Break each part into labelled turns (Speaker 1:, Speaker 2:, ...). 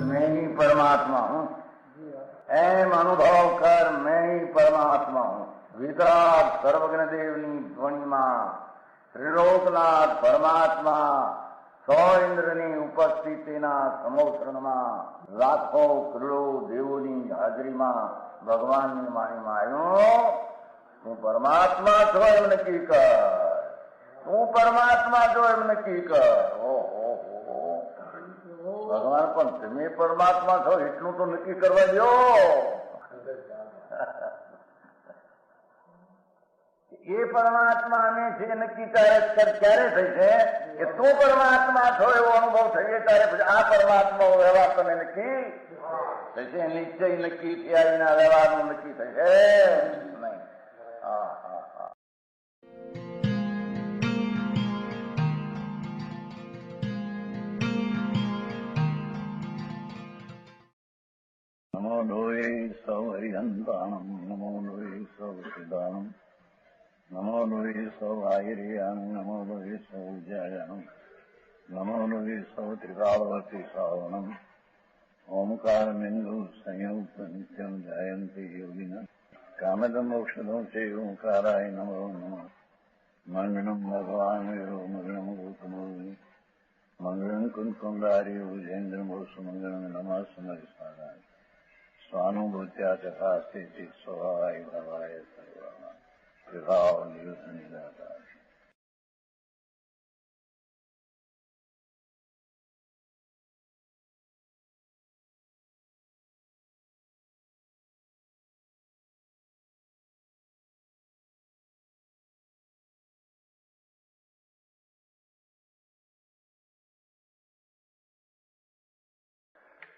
Speaker 1: मैं ही परमात्मा हूँ, एम अनुभव कर मैं ही परमात्मा हूँ। वितराग सर्वज्ञ देवनी ध्वनिमा त्रिलोकनाथ परमात्मा सौ इंद्રની ઉપસ્થિતિના સમોત્સવમાં લાખો કરોડો દેવોની હાજરીમાં ભગવાનની વાણીમાં આવ્યો, તું પરમાત્મા છો એમ નક્કી કર, તું પરમાત્મા છો એમ નક્કી કર. ઓહો, ભગવાન પણ તમે પરમાત્મા છો એટલું તો નક્કી કરવા દો. એ પરમાત્માને છે નક્કી ક્યારે થઈ છે કે તું પરમાત્મા છો એવો અનુભવ થઈએ ત્યારે પછી આ પરમાત્મા વ્યવહાર તને નક્કી થશે. નિશ્ચય નક્કી થયા વિના વ્યવહારનું નક્કી થશે નહીં. હા હા હા. નમો લોહે સૌ હરિહંતાણમ, નમો લોહે સૌ સિદ્ધાણમ, નમો લોહે સૌ આયર્યાણ, નમો લોહે સૌ જયાણમ, નમો લોહે સૌ ત્રિકાળવતી શ્રાવણમ. ઓમકાર બિંદુ સંયુક્ત નિત્યમ જાયંતી યોગિના કામદમ ઔષધો છે ઓંકારાય નમો નમઃ. મંગળમ ભગવાન વીરો મંગળમ ગૌતમોર્મિ મંગળમ કુંકુંડારી ભુજેન્દ્ર મોસુ મંગળમ નમઃ સમરિસારાય સ્વાનુભૂત્યા તથા સ્થિતિ સ્વભાવાય ભવાય સર્વમાં વિભાવ નિયુદ્ધ નિરાકાર.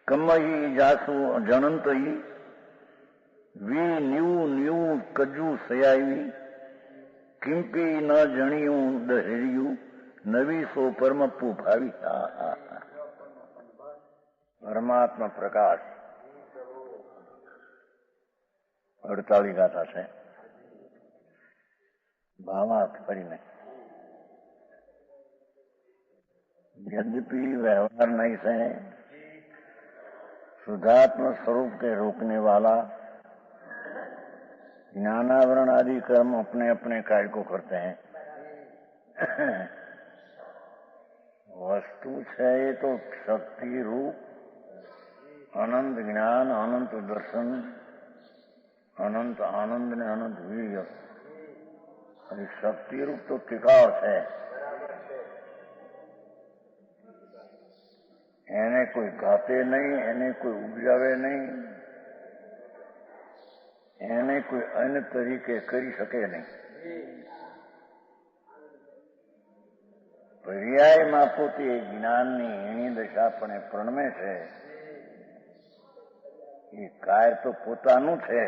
Speaker 1: કમહી જાસુ જણંતઈ વી ન્યુ ન્યુ કજુ સયાવી કિંપી ન જણિયું દહેર્યું નવી સો પરમપુ ભાવી. પરમાત્મા પ્રકાશ 48 ગાથા છે. ભાવાર્થ કરીને यद्यपि व्यवहार नहीं से शुद्धात्म स्वरूप के रोकने वाला ज्ञानावरण आदि कर्म अपने अपने कार्य को करते हैं. वस्तु है ये तो शक्ति रूप अनंत ज्ञान, अनंत दर्शन, अनंत आनंद ने अनंत वीर्य. शक्ति रूप तो टिकाव है, એને કોઈ ગાતે નહીં, એને કોઈ ઉપજાવે નહીં, એને કોઈ અન્ય તરીકે કરી શકે નહીં. પર્યાયમાં પોતે જ્ઞાનની એની દશા પણ પ્રણમે છે. એ કાર્ય તો પોતાનું છે,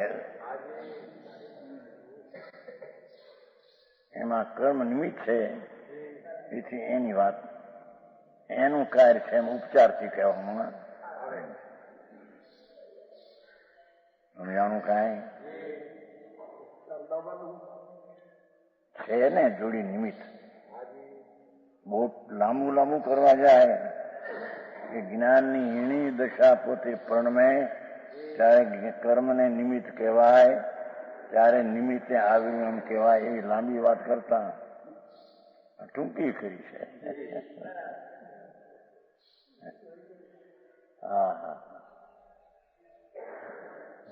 Speaker 1: એમાં કર્મ નિમિત્ત છે, એથી એની વાત એનું કાર્ય છે એમ ઉપચારથી કહેવામાં સમજાણું કાંઈ છે ને જોડી નિમિત્ત. બહુ લાંબુ લાંબુ કરવા જાય કે જ્ઞાનની હીણી દશા પોતે પ્રણમે ત્યારે કર્મને નિમિત્ત કહેવાય, ત્યારે નિમિત્તે આવ્યું એમ કહેવાય. એવી લાંબી વાત કરતા ટૂંકી કરી છે.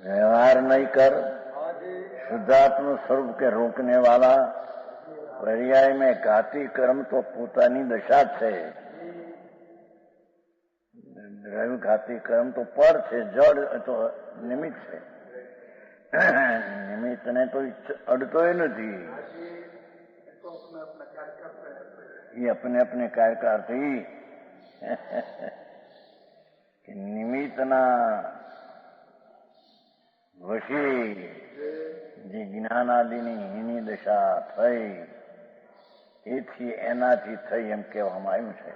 Speaker 1: व्यवहार नहीं कर शुद्धात्म स्वरूप के रोकने वाला पर्याय में घाती कर्म तो પોતાની દશા છે. ઘાતી કર્મ તો પર છે, જડ તો નિમિત્ત છે. નિમિત્ત ને તો અડતોય નથી. ये अपने अपने कार्य का अर्थ ही નિમિત્તના વશી જે જ્ઞાનાદિની હીની દશા થઈ એથી એનાથી થઈ એમ કહેવામાં આવ્યું છે.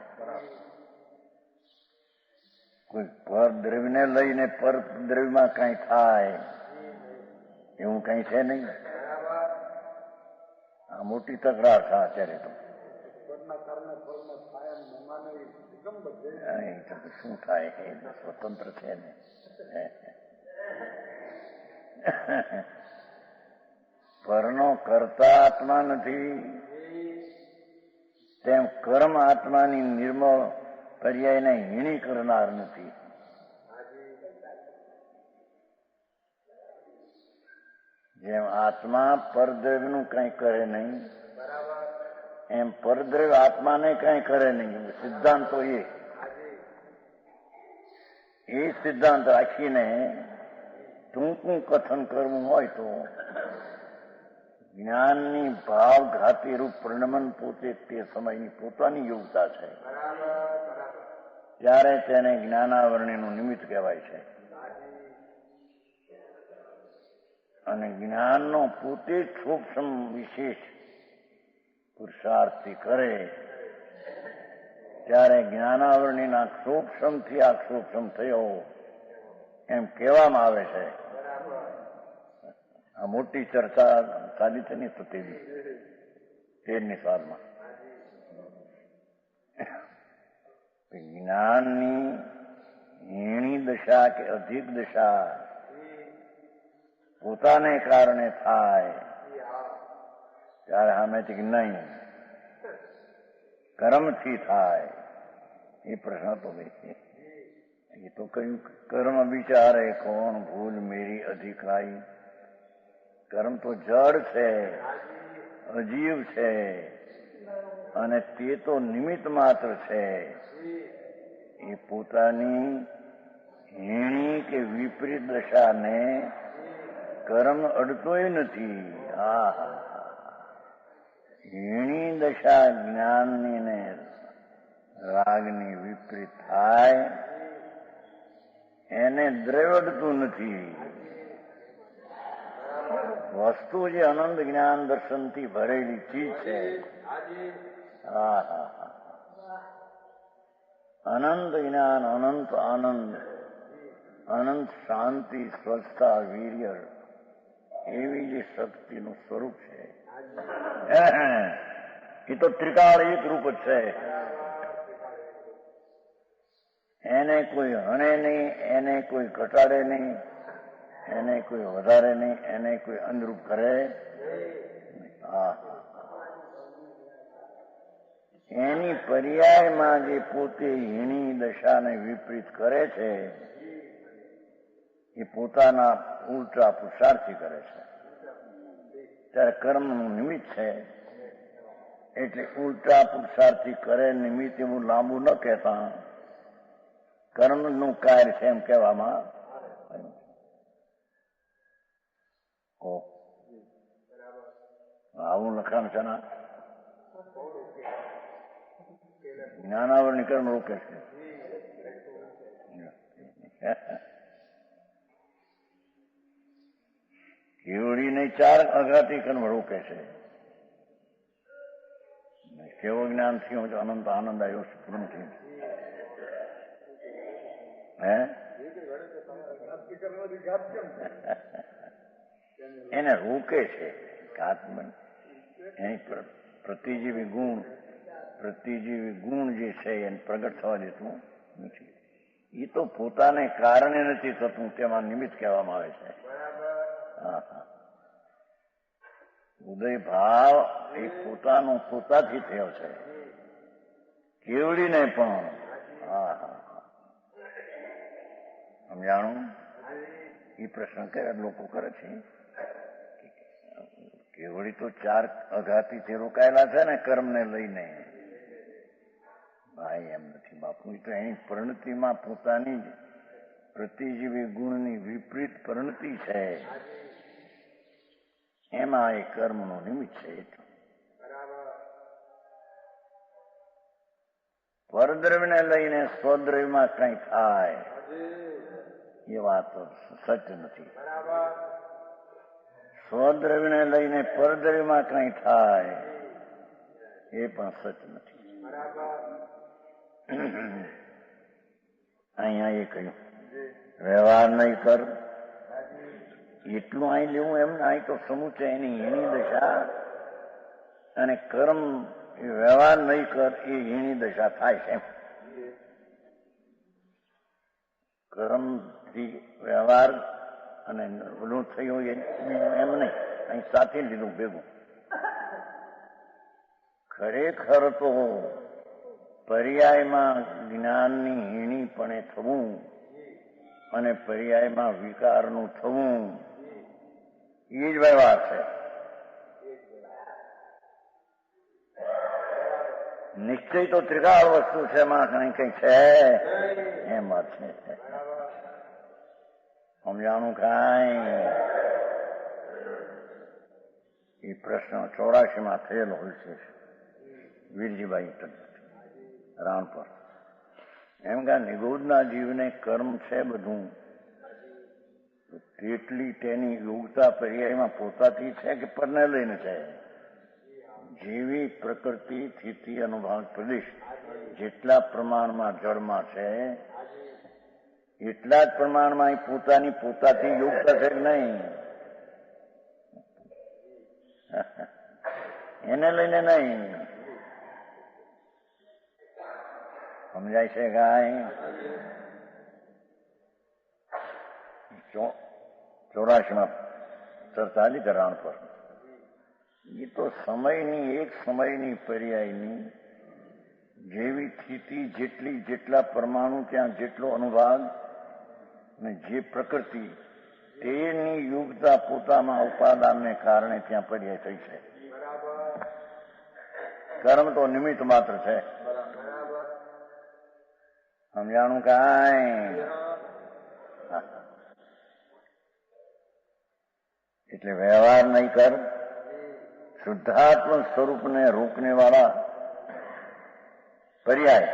Speaker 1: કોઈ પરદ્રવ્યને લઈને પરદ્રવ્યમાં કઈ થાય એવું કઈ છે નહીં. આ મોટી તકરાર છે અત્યારે તો. શું થાય એ સ્વતંત્ર છે ને. પરનો કરતા આત્મા નથી, તેમ કર્મ આત્માની નિર્મળ પર્યાયને હીણી કરનાર નથી. જેમ આત્મા પરદ્રવ્યનું કઈ કરે નહીં, એમ પરદ્રવ્ય આત્માને કઈ કરે નહીં. સિદ્ધાંતો એ સિદ્ધાંત રાખીને ટૂંકું કથન કરવું હોય તો જ્ઞાનની ભાવઘાતી રૂપ પરિણમન પોતે તે સમયની પોતાની યોગ્યતા છે, ત્યારે તેને જ્ઞાનાવરણીનું નિમિત્ત કહેવાય છે. અને જ્ઞાનનો પોતે જ સૂક્ષ્મ વિશેષ પુરુષાર્થી કરે ત્યારે જ્ઞાનાવરણીના સૂક્ષ્મથી આ સૂક્ષ્મ થયો એમ કહેવામાં આવે છે. આ મોટી ચર્ચા ચાલી છે ને તો તેવી 13મી સાલમાં જ્ઞાનની હીણી દશા કે અધિક દશા પોતાને કારણે થાય ત્યારે સામેથી નહીં કર્મથી થાય. એ પ્રશ્ન તો એ તો કહ્યું કર્મ વિચારે કોણ ભૂલ મેરી અધિકારી. કર્મ તો જડ છે, અજીવ છે, અને તે તો નિમિત્ત માત્ર છે. એ પોતાની હીણી કે વિપરીત દશાને કર્મ અડતોય નથી. હીણી દશા જ્ઞાનની ને રાગની વિપરીત થાય એને દ્રવ્ય અડતું નથી. વસ્તુ જે અનંત જ્ઞાન દર્શનથી ભરેલી ચીજ છે. અનંત જ્ઞાન, અનંત આનંદ, અનંત શાંતિ, સ્વચ્છતા, વીર્ય એવી જે શક્તિનું સ્વરૂપ છે એ તો ત્રિકાળ એક રૂપ જ છે. એને કોઈ હણે નહીં, એને કોઈ ઘટાડે નહીં, એને કોઈ વધારે નહીં, એને કોઈ અનુરૂપ કરે. એની પર્યાયમાં જે પોતે હીણી દશાને વિપરીત કરે છે એ પોતાના ઉલટા પુરુષાર્થી કરે છે. ત્યારે કર્મનું નિમિત્ત છે એટલે ઉલટા પુરુષાર્થી કરે. નિમિત્ત એવું લાંબુ ન કહેતા કર્મનું કાર્ય છે એમ કહેવામાં આવું લખાણ છે ને. જ્ઞાનાવરણી કર્મ રોકે છે. કેવડીને 4 અઘાતી કર્મ રોકે છે. કેવો જ્ઞાન થયું અનંત આનંદ આવ્યો પૂર્ણ થયું. એને રોકે છે. પ્રતિજીવી ગુણ જે છે એને પ્રગટ થવા દેતું નથી. એ તો પોતાને કારણે નથી થતું, તેમાં નિમિત્ત કહેવામાં આવે છે. ઉદય ભાવ એ પોતાથી થયો છે. કેવડીને પણ સમજાણું. એ પ્રશ્ન લોકો કરે છે. કેવડી તો 4 અઘાતીથી રોકાયેલા છે ને કર્મને લઈને. ભાઈ એમ નથી બાપુ. તો એની પરિણતિમાં પોતાની જ પ્રતિજીવી ગુણની વિપરીત પરિણતિ છે. એમાં એ કર્મનું નિમિત્ત છે. પરદ્રવ્યને લઈને સ્વદ્રવ્યમાં કઈ થાય એ વાત સત્ય નથી. સ્વદ્રવ્યને લઈને પરદ્રવ્યમાં કઈ થાય એ પણ સત્ય નથી. અહીંયા એ કહ્યું વ્યવહાર નહીં કર, એટલું અહીં લેવું એમ અહીં તો સમૂચે એની હીણી દશા, અને કર્મ એ વ્યવહાર નહીં કર એ હીણી દશા થાય છે. કર્મથી વ્યવહાર અને ઓલું થયું એમ નહીં, અહીં સાથે લીધું ભેગું. ખરેખર તો પર્યાયમાં જ્ઞાનની હીણીપણે થવું અને પર્યાયમાં વિકારનું થવું એ જ વ્યવહાર છે. નિશ્ચય તો ત્રિકાળ વસ્તુ છે, એમાં કઈ છે એમ વાત છે. સમજાણું કાંઈ? એ પ્રશ્ન 84 થયેલો હોય છે વીરજીભાઈ રાણપર. એમ કે નિગોદના જીવને કર્મ છે બધું, તેટલી તેની યોગતા પર્યાયમાં પોતાથી છે કે પરને લઈને છે. જેવી પ્રકૃતિ સ્થિતિ અનુભાવ પ્રદેશ જેટલા પ્રમાણમાં જળમાં છે એટલા જ પ્રમાણમાં પોતાની પોતાથી યોગતા છે કે નહીં, એને લઈને નહીં. સમજાય છે કાંઈ? 84 ચર્ચા હતી કરાણ પર. એ તો સમયની એક સમયની પર્યાયની જેવી સ્થિતિ જેટલા પરમાણુ ત્યાં જેટલો અનુભાગ અને જે પ્રકૃતિ તેની યોગતા પોતામાં ઉપાદાનને કારણે ત્યાં પર્યાય થઈ છે. કર્મ તો નિમિત્ત માત્ર છે. સમજાણું કાંઈ? એટલે વ્યવહાર નહીં કર, शुद्धात्म स्वरूप ने रोकने वाला पर्याय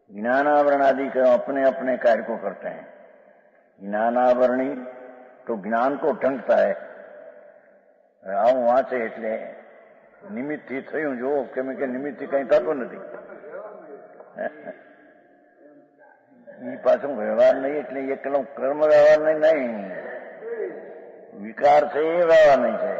Speaker 1: ज्ञानावरण आदि के अपने अपने कार्य को करते हैं. ज्ञानावरणी तो ज्ञान को ढंकता है. આવું વાંચે એટલે નિમિત્તથી થયું જો કેમ કે નિમિત્તથી કઈ થતું નથી. એ પાછું વ્યવહાર નહીં એટલે એકલો કર્મ વ્યવહાર નહીં, વિકાર છે એ વ્યવહાર નહીં છે.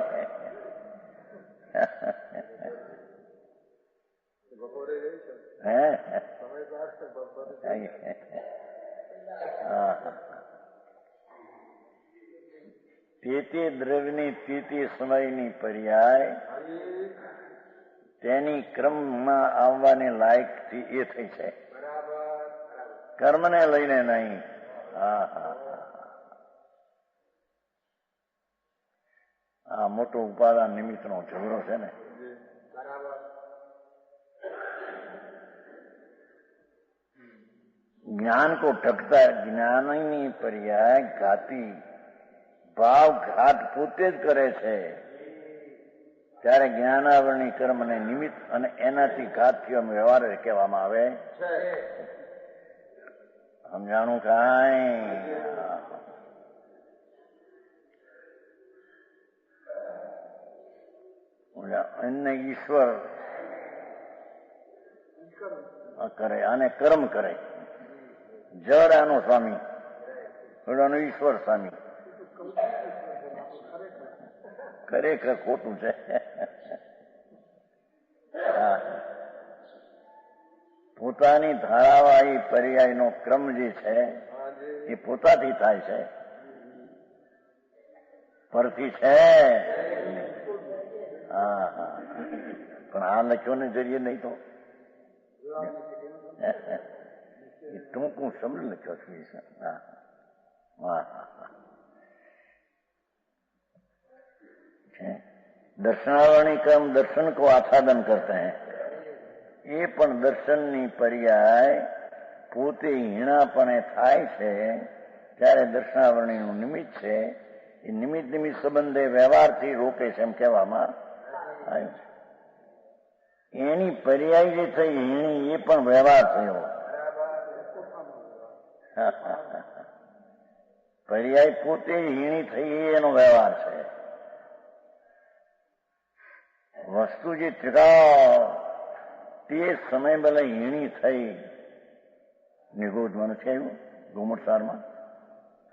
Speaker 1: તે દ્રવ્યની તે સમયની પર્યાય તેની ક્રમમાં આવવાને લાયકથી એ થઈ છે, કર્મને લઈને નહીં. આ મોટો ઉપાદાન નિમિત્તનો ઝઘડો છે ને. જ્ઞાન કો ઢકતા જ્ઞાનની પર્યાય ઘાતી ભાવ ઘાત પોતે જ કરે છે. ત્યારે જ્ઞાનાવરણી કર્મને નિમિત્ત અને એનાથી ઘાતથી વ્યવહાર કહેવામાં આવે. સમજાણું કાંઈ? એને ઈશ્વર કરે અને કર્મ કરે. જળ આનો સ્વામી, એનો ઈશ્વર સ્વામી. ખરેખર ખોટું છે. પોતાની ધારાવાહી પર્યાયનો ક્રમ જે છે એ પોતાથી થાય છે, પરથી છે. પણ આ લખ્યો ને જરીએ નહીં તો એ ટૂંકું શબ્દ લખ્યો છું. दर्शनावरणी कर्म दर्शन को आच्छादन करते हैं. એ પણ દર્શનની પર્યાય પોતે હીણાપણે થાય છે ત્યારે દર્શનાવરણીનું નિમિત્ત છે. એ નિમિત્ત સંબંધે વ્યવહારથી રોકે છે એમ કહેવામાં આવ્યું છે. એની પર્યાય જે થઈ હીણી એ પણ વ્યવહાર થયો. પર્યાય પોતે હીણી થઈ એનો વ્યવહાર છે. વસ્તુ જે ત્રિકાળ તે સમય ભલે હીણી થઈ નિગોદમાં નથી આવ્યું? ગોમટસારમાં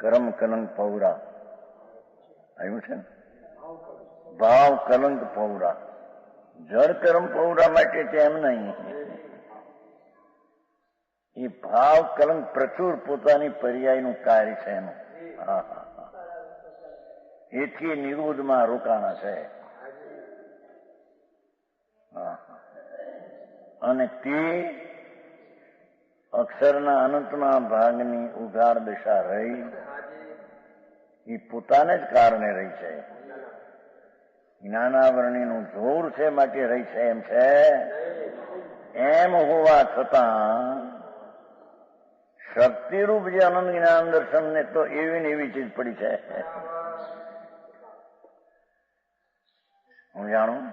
Speaker 1: કરમ કલંક પૌરા આવ્યું છે ને? ભાવ કલંક પૌરા. જળ કર્મ પૌરા માટે છે એમ નહીં. એ ભાવ કલંક પ્રચુર પોતાની પર્યાયનું કાર્ય છે એનું. એથી નિરોધમાં રોકાણા છે. અને તે અક્ષરના અનંતના ભાગની ઉઘાડ દશા રહી એ પોતાને જ કારણે રહી છે. જ્ઞાનાવરણીનું જોર છે માટે રહી છે એમ છે. એમ હોવા છતાં શક્તિરૂપ જે અનંત જ્ઞાન દર્શન ને તો એવી ને એવી ચીજ પડી છે. હું જાણું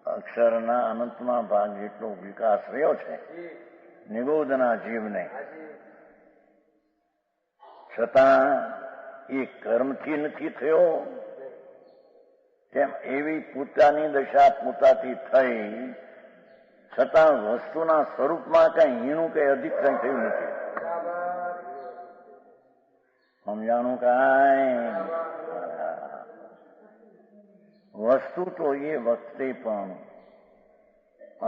Speaker 1: અક્ષરના અનંતમાં ભાગ જેટલો વિકાસ રહ્યો છે નિગોદના જીવને, છતાં એ કર્મથી નથી થયો. તેમ એવી પોતાની દશા પોતાથી થઈ છતાં વસ્તુના સ્વરૂપમાં કઈ હીણું કે અધિક કઈ થયું નથી. સમજાણું? કાંઈ વસ્તુ તો એ વખતે પણ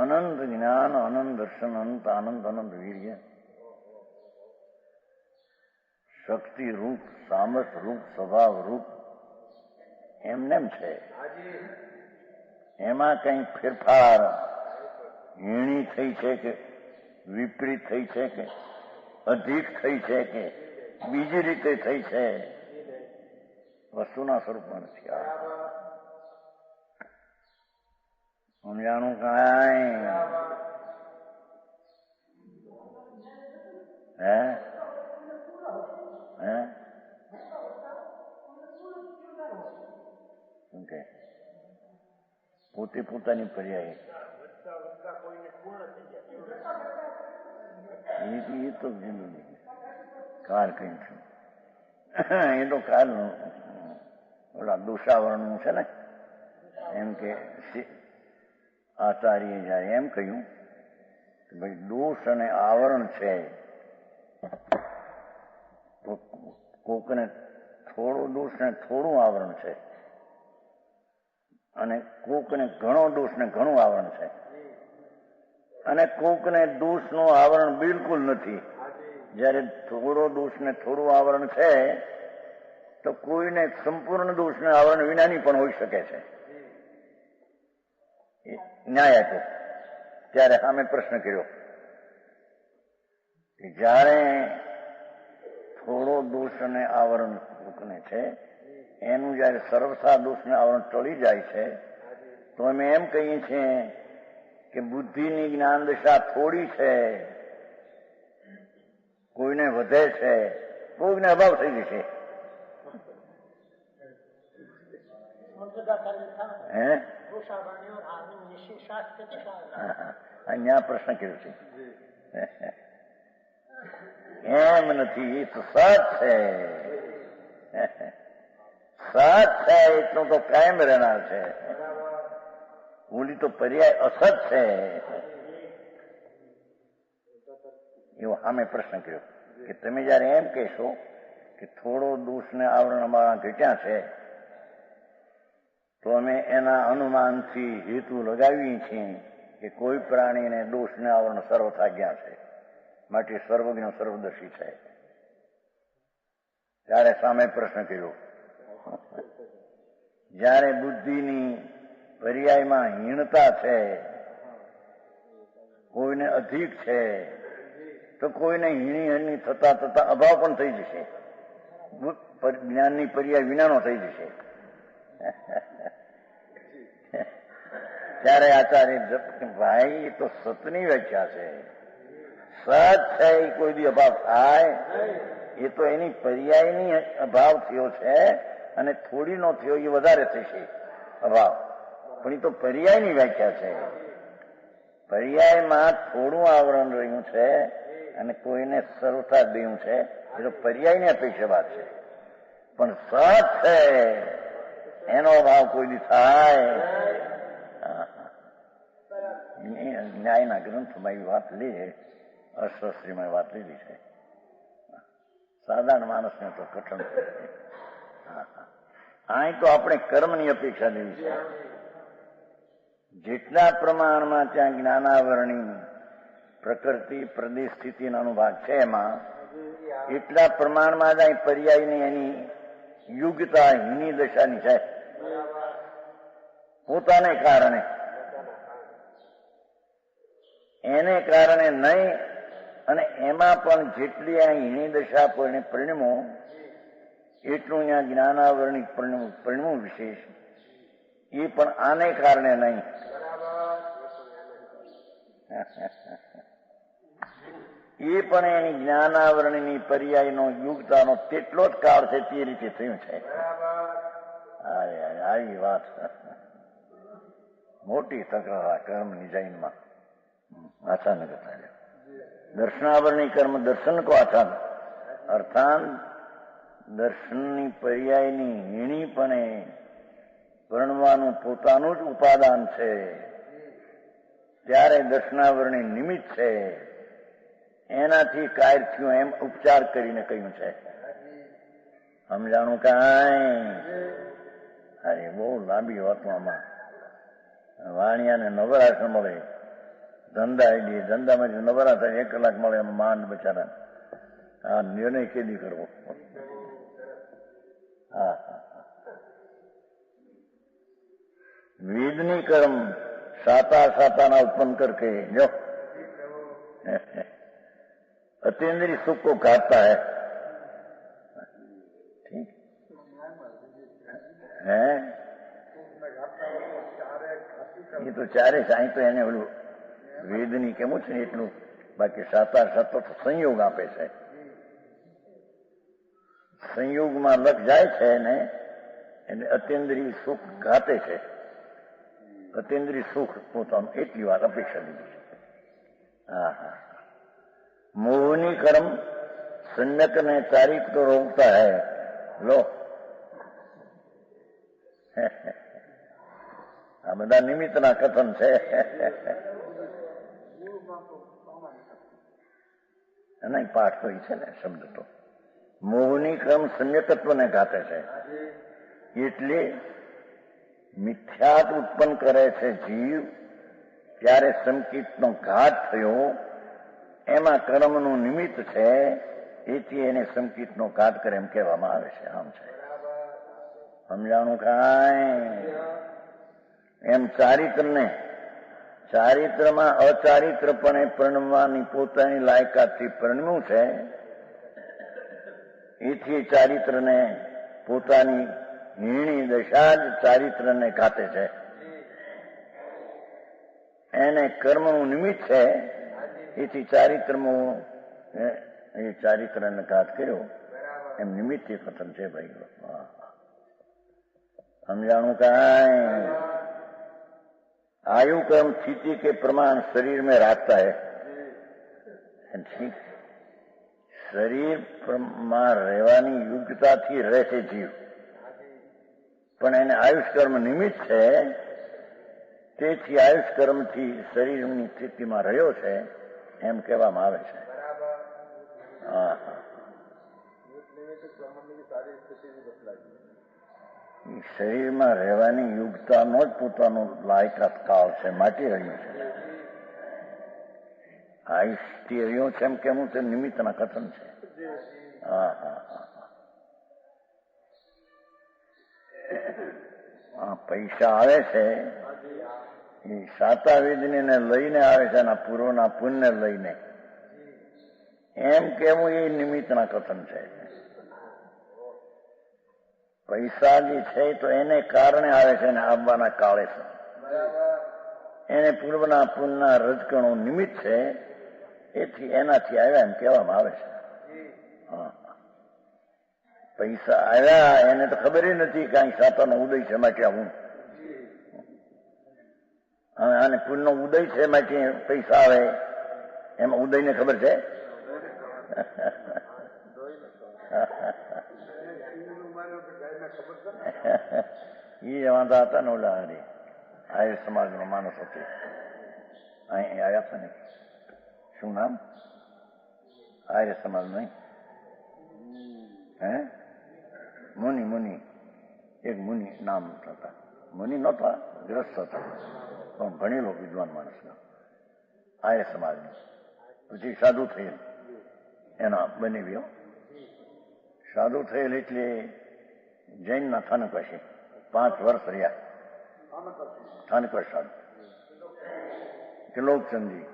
Speaker 1: અનંત જ્ઞાન, અનંત દર્શન, અનંત આનંદ, અનંત વીર્ય, શક્તિ રૂપ, સામર્થ રૂપ, સ્વભાવ રૂપ એમનેમ છે. એમાં કઈ ફેરફાર હીણી થઈ છે કે વિપરીત થઈ છે કે અધિક થઈ છે કે બીજી રીતે થઈ છે, વસ્તુના સ્વરૂપમાં નથી. સમજાણું? કાંઈ હે હે શું કે પોતે પોતાની પર્યાય એ તો કાલ કઈ છું. એ તો કાલ ઓલા દોષાવરણનું છે ને, એમ કે આચાર્ય જયારે એમ કહ્યું કે ભાઈ દોષ અને આવરણ છે તો કોકને થોડો દોષ ને થોડું આવરણ છે અને કોકને ઘણો દોષ ને ઘણું આવરણ છે અને કોકને દોષનું આવરણ બિલકુલ નથી. જયારે થોડો દોષ ને થોડું આવરણ છે તો કોઈને સંપૂર્ણ દોષ ને આવરણ વિનાની પણ હોઈ શકે છે. ન્યાય આપ્યો ત્યારે સામે પ્રશ્ન કર્યો કે જયારે થોડો દોષ અને આવરણ કોકને છે એનું જયારે સર્વથા દોષ ને આવરણ ટળી જાય છે તો અમે એમ કહીએ છીએ કે બુદ્ધિની જ્ઞાન દશા થોડી છે, કોઈને વધે છે, કોઈને અભાવ થઈ જશે. અહીંયા પ્રશ્ન કર્યો છે એમ નથી, એ તો સત છે. સત છે એટલું તો કાયમ રહેનાર છે. ઓલી તો પર્યાય અસત છે. એવો સામે પ્રશ્ન કર્યો કે તમે જયારે એમ કહેશો કે થોડો દોષ ને આવરણ અમારા ઘટ્યા છે તો અમે એના અનુમાનથી હેતુ લગાવીએ છીએ કે કોઈ પ્રાણીને દોષ ને આવરણ સર્વથા જ્ઞાન છે માટે સર્વજ્ઞ સર્વદર્શી છે. ત્યારે સામે પ્રશ્ન કર્યો જયારે બુદ્ધિની પર્યાયમાં હીણતા છે, કોઈને અધિક છે તો કોઈને હીણી થતા થતા અભાવ પણ થઈ જશે, જ્ઞાનની પર્યાય વિનાનો થઈ જશે. ત્યારે આચાર્ય ભાઈ એ તો સતની વ્યાખ્યા છે. સત છે એ કોઈ દી અભાવ થાય? એ તો એની પર્યાયની અભાવ થયો છે અને થોડી નો થયો એ વધારે થશે અભાવ, પણ એ તો પર્યાયની વ્યાખ્યા છે. પર્યાયમાં થોડું આવરણ રહ્યું છે અને કોઈને સર્વથા દયું છે એ તો પર્યાયની અપેક્ષા વાત છે. પણ સત છે એનો અભાવ કોઈ દી થાય? ન્યાયના ગ્રંથમાં એ વાત લે અસ્વસ્ત્રીમાં વાત લીધી છે. સાધારણ માણસને તો કઠણ છે. અહીં તો આપણે કર્મની અપેક્ષા લેવી છે. જેટલા પ્રમાણમાં ત્યાં જ્ઞાનાવરણી પ્રકૃતિ પ્રદેશ સ્થિતિનો અનુભાગ છે એમાં એટલા પ્રમાણમાં જ અહીં પર્યાયની એની યુગતા હીની દશાની છે પોતાને કારણે. એને કારણે નહીં અને એમાં પણ જેટલી આ હીની દશા પરિણમો એટલું અહીંયા જ્ઞાનાવરણી પરિણમું વિશેષ એ પણ આને કારણે નહીં. એ પણ એની જ્ઞાનાવરણીની પર્યાયનો યુગતાનો તેટલો જ કાળ છે તે રીતે થયું છે. આવી વાત મોટી તકરાર કર્મની જૈનમાં અચાનક થાય. દર્શનાવરણી કર્મ દર્શન કો અચાનક અર્થાત દર્શનની પર્યાયની હીણીપણે વર્ણવાનું પોતાનું જ ઉપાદાન છે ત્યારે દર્શનાવરણી નિમિત્ત છે એનાથી કાયર થયું એમ ઉપચાર કરીને કહ્યું છે. સમજાણું કાંઈ? અરે બહુ લાંબી વાતમાં વાણિયાને નવરાશ મળે, ધંધા આઈડી ધંધામાં નવરા થાય 1 કલાક મળે એમ માંડ બચારા. આ નિર્ણય કેદી કરવો? હા વેદની કર્મ साता उत्पन्न करके जो अतीन्द्रिय सुख को घाटता है. ठीक है ये तो चारे साई तो એને ઓલું વેદની કેવું છે એટલું. બાકી સાતા તો સંયોગ આપે છે. સંયોગમાં લગ જાય છે ને એટલે અતીન્દ્રિય સુખ ઘાતે છે. અતીન્દ્રિય સુખ પોતાનું એટલી વાર અપેક્ષા લીધી છે. હા મોહની કર્મ સમ્યક ને ચારિત્ર રોકતા હૈ. લો આ બધા નિમિત્તના કથન છે. નહીં પાઠ તો છે ને શબ્દ તો. મોહની કર્મ સમ્યકત્વને ઘાતે છે એટલે મિથ્યાત ઉત્પન્ન કરે છે જીવ. ત્યારે સંકિતનો ઘાત થયો એમાં કર્મનું નિમિત્ત છે એથી એને સંકિતનો ઘાત કરે એમ કહેવામાં આવે છે. આમ છે. સમજાણું કાંઈ? એમ ચારિત્રમાં અચારિત્રપણે પરણવાની પોતાની લાયકાતથી પરણ્યું છે એથી ચારિત્રને પોતાની હીણી દશા જ ચારિત્રને ઘાતે છે. એને કર્મનું નિમિત્ત છે એથી ચારિત્રમાં એ ચારિત્રને ઘાત કર્યો એમ નિમિત્તથી કથન છે ભાઈ. समझाणु का है। आयु कर्म स्थिति के प्रमाण शरीर में रखता है। ठीक, શરીર માં રહેવાની યોગ્યતાથી રહે છે જીવ, પણ એને આયુષ કર્મ નિમિત્ત છે તેથી આયુષ કર્મથી શરીરની સ્થિતિમાં રહ્યો છે એમ કહેવામાં આવે છે. શરીરમાં રહેવાની યોગ્યતાનો જ પોતાનો લાયકાત કાળ છે, માટે રહ્યું છે. આયુષથી રહ્યો છે એમ કેવું છે, નિમિત્તના કથન છે. પૈસા આવે છે એ સાતા વેદને લઈને આવે છે, એના પૂર્વના પુણ્ય લઈને એમ કેવું એ નિમિત્તના કથન છે. પૈસા જે છે તો એને કારણે આવે છે, એને આવવાના કાળે છે. એને પૂર્વના પુણ્યના રજકણો નિમિત્ત છે, એથી એનાથી આવ્યા એમ કહેવામાં આવે છે. પૈસા આવ્યા એને તો ખબર નથી કે અહીં સાતાનો ઉદય છે માટે આવું, અને પુણ્યનો ઉદય છે માટે પૈસા આવે, એમાં ઉદયને ખબર છે. એ વાંધા હતા ને ઓલા હરી આર્ય સમાજનો માણસ હતો, અહીં આવ્યા હતા ને, શું નામ આર્ય સમાજ નહીં હે મુનિ એક મુનિ નામ હતા. મુનિ નહોતા, ગ્રસ્ત હતા, પણ ભણેલો વિદ્વાન માણસ આર્ય સમાજનો. પછી સાધુ થયેલ એના બનેવ્યો. સાધુ થયેલ એટલે જૈનના થાનકવાસી 5 વર્ષ રહ્યા. થાનકવાસ સાધુ ત્રિલોકચંદજી.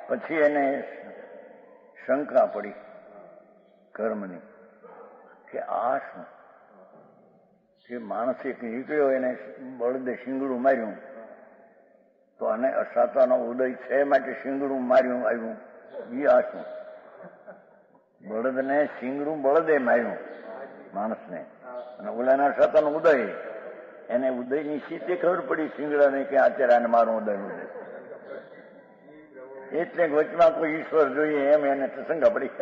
Speaker 1: પછી એને શંકા પડી કર્મની કે આ શું કે માણસે નીકળ્યો એને બળદે શિંગડું માર્યું તો આને અસાતાનો ઉદય છે માટે શિંગડું માર્યું આવ્યું. એ આ શું? બળદને શિંગડું બળદે માર્યું માણસને, અને ઓલાના અસાતાનો ઉદય, એને ઉદયની સીતે ખબર પડી શિંગડાને કે અત્યારે આને મારું ઉદય. એટલે વચમાં કોઈ ઈશ્વર જોઈએ એમ એને શંકા પડી.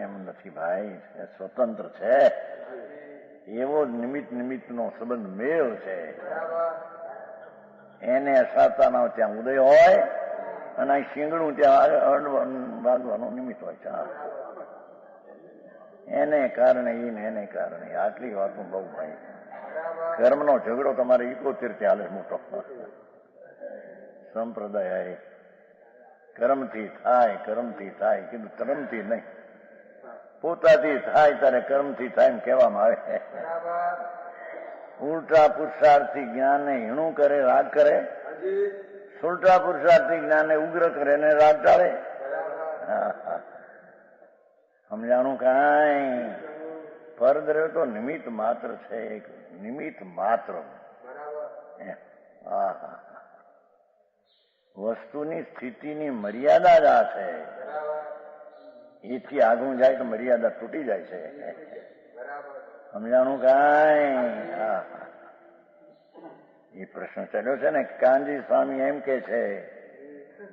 Speaker 1: એમ નથી ભાઈ, સ્વતંત્ર છે. એવો નિમિત્તનો સંબંધ મેળ છે. એને અસાતાનો ત્યાં ઉદય હોય અને શિંગડું ત્યાં વાગવાનું નિમિત્ત હોય છે. એને કારણે એને કારણે આટલી વાતો બહુ ભાઈ. કર્મનો ઝઘડો તમારે 71 હાલે મોટો. સંપ્રદાય કર્મથી થાય કીધું કર્મથી નહીં, પોતાથી થાય ત્યારે કર્મથી થાય એમ કહેવામાં આવે. ઉલટા પુરુષાર્થી જ્ઞાનને હીણું કરે, રાગ કરે. સુલટા પુરુષાર્થી જ્ઞાનને ઉગ્ર કરે ને રાગ ટાળે. સમજાણું કાંઈ? પરદ્રવ્ય તો નિમિત્ત માત્ર છે, એક નિમિત્ત માત્ર. વસ્તુની સ્થિતિની મર્યાદા જ આ છે. એથી આગળ જાય તો મર્યાદા તૂટી જાય છે. સમજાણું કાંઈ? એ પ્રશ્ન ચાલ્યો છે ને. કાનજી સ્વામી એમ કે છે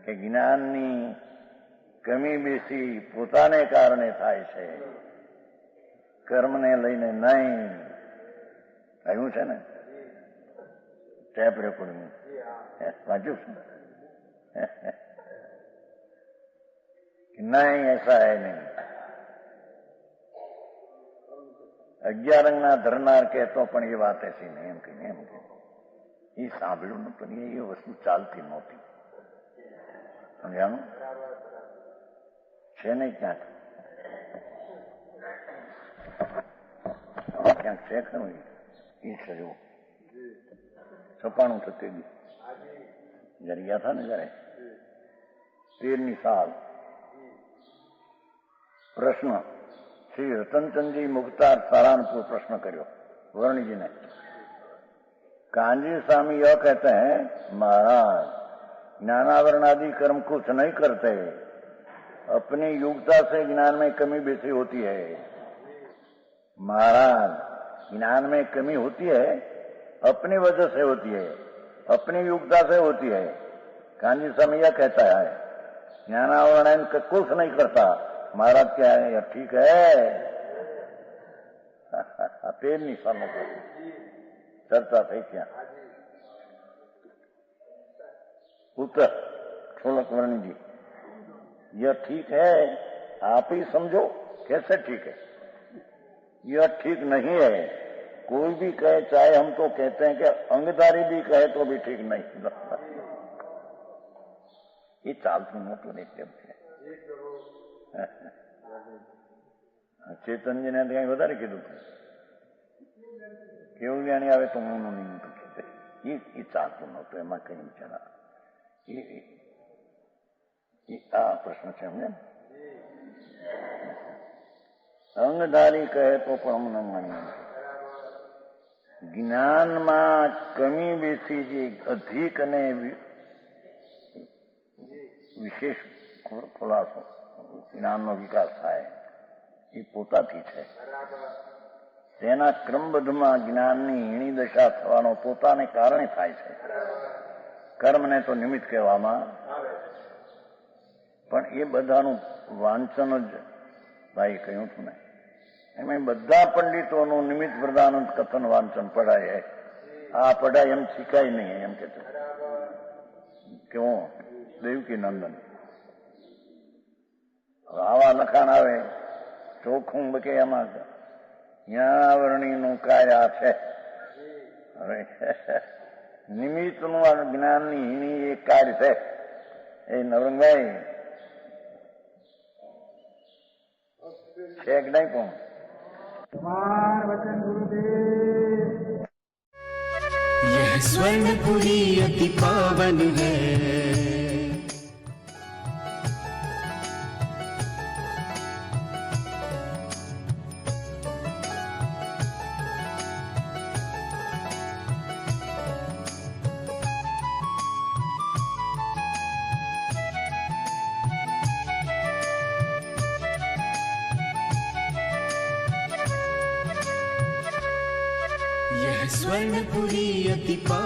Speaker 1: કે જ્ઞાનની કમી બેસી પોતાને કારણે થાય છે, કર્મને લઈને નહીં. આવ્યું છે ને ટેપ રેકોર્ડિંગ વાંચ્યું છે. નહીં, એસા હૈ નહીં. 11 અંગના ધરનાર કહેતો પણ એ વાત એસી નહીં એમ કે એ સાંભળ્યું નતું. એ વસ્તુ ચાલતી નહોતી. સમજાણું છે નહીં? ક્યાંક છે ખરું એ સજવું 96 થતી જયારે ગયા હતા ને, જયારે 13મી સાલ. પ્રશ્ન શ્રી રતનચંદજી મુખ્તાર सहारनपुर प्रश्न કર્યો वर्ण जी ने. कांजी स्वामी यह कहते हैं, महाराज ज्ञानावरण आदि कर्म कुछ नहीं करते, अपनी योग्यता से ज्ञान में कमी बेसी होती है. महाराज ज्ञान में कमी होती है, अपनी वजह से होती है, अपनी योग्यता से होती है. कांजी स्वामी यह कहता है ज्ञानावरण कुछ नहीं करता. महाराज क्या है? यह ठीक है. 13મી સાલનો चर्चा થઈ क्या? उत्तर छोलक वर्णी जी, यह ठीक है, आप ही समझो. कैसे ठीक है? यह ठीक नहीं है. कोई भी कहे, चाहे हम तो कहते हैं कि अंगधारी भी कहे तो भी ठीक नहीं. ये चालતું નહોતું ને કેમ છે? ચેતનજીને કઈ વધારે કીધું કેવું જાણી આવે તો હું નહીં એ ચાલતું નહોતું. એમાં કઈ વિચારા આ પ્રશ્ન છે. અમને અંગધારી કહે તો પણ અમને માનીએ. જ્ઞાનમાં કમી બેસી જે અધિક અને વિશેષ ખુલાસો જ્ઞાનનો વિકાસ થાય એ પોતાથી છે. તેના ક્રમબદ્ધમાં જ્ઞાનની હીણી દશા થવાનો પોતાને કારણે થાય છે. કર્મને તો નિમિત્ત કહેવામાં, પણ એ બધાનું વાંચન જ ભાઈ કહ્યું હતું ને, એમાં બધા પંડિતોનું નિમિત્ત પ્રદાન કથન વાંચન પડાય. આ પઢાઈ એમ શીખાય નહીં એમ કે કેવો દેવકી નંદન. આવા લખાણ આવે ચોખ્ખું બકે એમાં ત્યાં વર્ણીનું કાયા છે. હવે નિમિત્તનું આ જ્ઞાનની હીણી એક કાર્ય છે. એ નવરંગભાઈ છે કે નહીં કોણ?
Speaker 2: यह स्वर्णपुरी अति पावन है. यह स्वर्णपुरी अति पावन